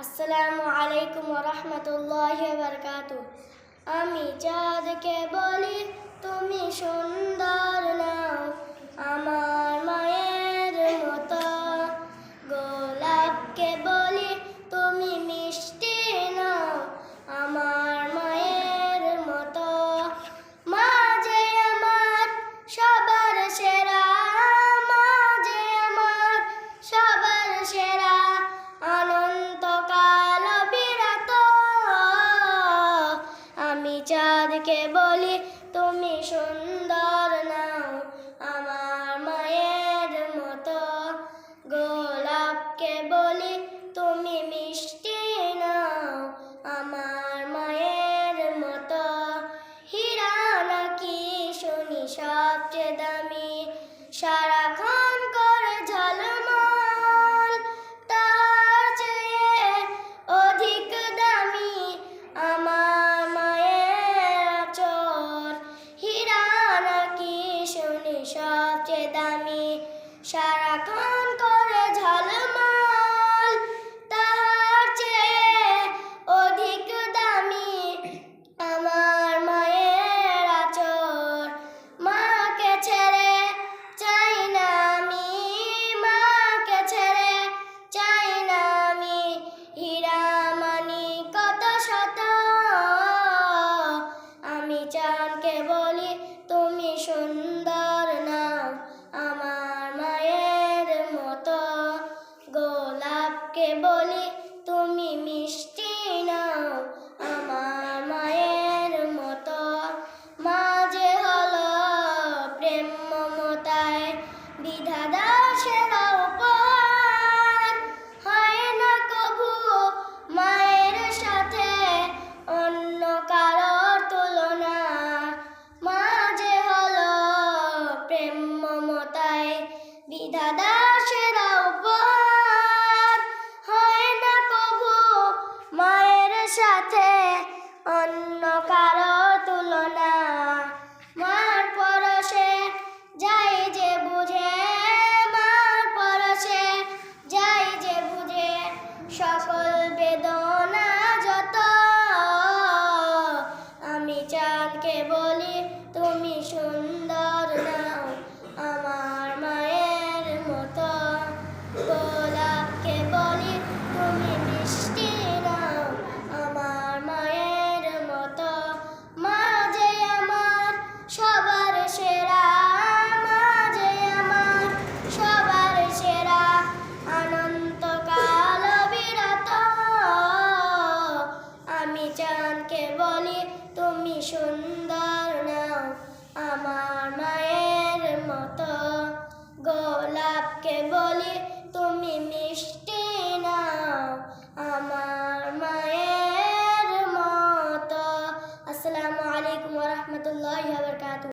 আসসালামু আলাইকুম ওয়া রাহমাতুল্লাহি ওয়া বারাকাতুহু। আমি চাঁদকে বলি তুমি সুন্দর নাও, আমার মায়ের মতো। গোলাপকে বলি তুমি মিষ্টি নাও, আমার মায়ের মতো। মা যে আমার সবার সেরা, মা যে আমার সবার সেরা, অনন্তকাল বিরত। আমি চাঁদকে বলি তুমি সুন্দর নাও, আমার মায়ের মতো। গোলাপকে বলি তুমি মিষ্টি নাও, আমার মায়ের মতো। হীরা নাকি শুনি সবচেয়ে দামি, সারাক্ষণ করে ঝলমল, তার চেয়ে অধিক দামি আমার মায়ের আঁচল। হীরা নাকি শুনি সবচেয়ে দামি, সারাক্ষণ করে ঝলমল, তার চেয়ে অধিক দামি আমার মায়ের আঁচল। মাকে ছেড়ে চাই না আমি, মাকে ছেড়ে চাই না আমি, হীরা মানিক কত শত। আমি চাঁদকে বলি তুমি সুন্দর নাও, আমার মায়ের মতো। গোলাপকে বলি তুমি মিষ্টি নাও, আমার মায়ের মতো। মা যে হলো প্রেম মমতায় বিধাতা সেরা উপহার, হয় না কভু মায়ের সাথে অন্য কারোর তুলনা। মা যে হলো প্রেম মমতায় বিধাতা সেরা উপহার, হয় না কভু মায়ের সাথে অন্য কারোর তুলনা। মার পরশে যাই যে বুঝে, মার পরশে যাই যে বুঝে, সকল বেদনা যত। আমি চাঁদকে বলি তুমি সুন্দর নাও, আমার মায়ের মতো। গোলাপকে বলি তুমি মিষ্টি নাও, আমার মায়ের মতো। মা যে আমার সবার সেরা, মা যে আমার সবার সেরা, অনন্তকাল বিরত। আমি চাঁদকে বলি তুমি সুন্দর নাও, আমার মায়ের মতো।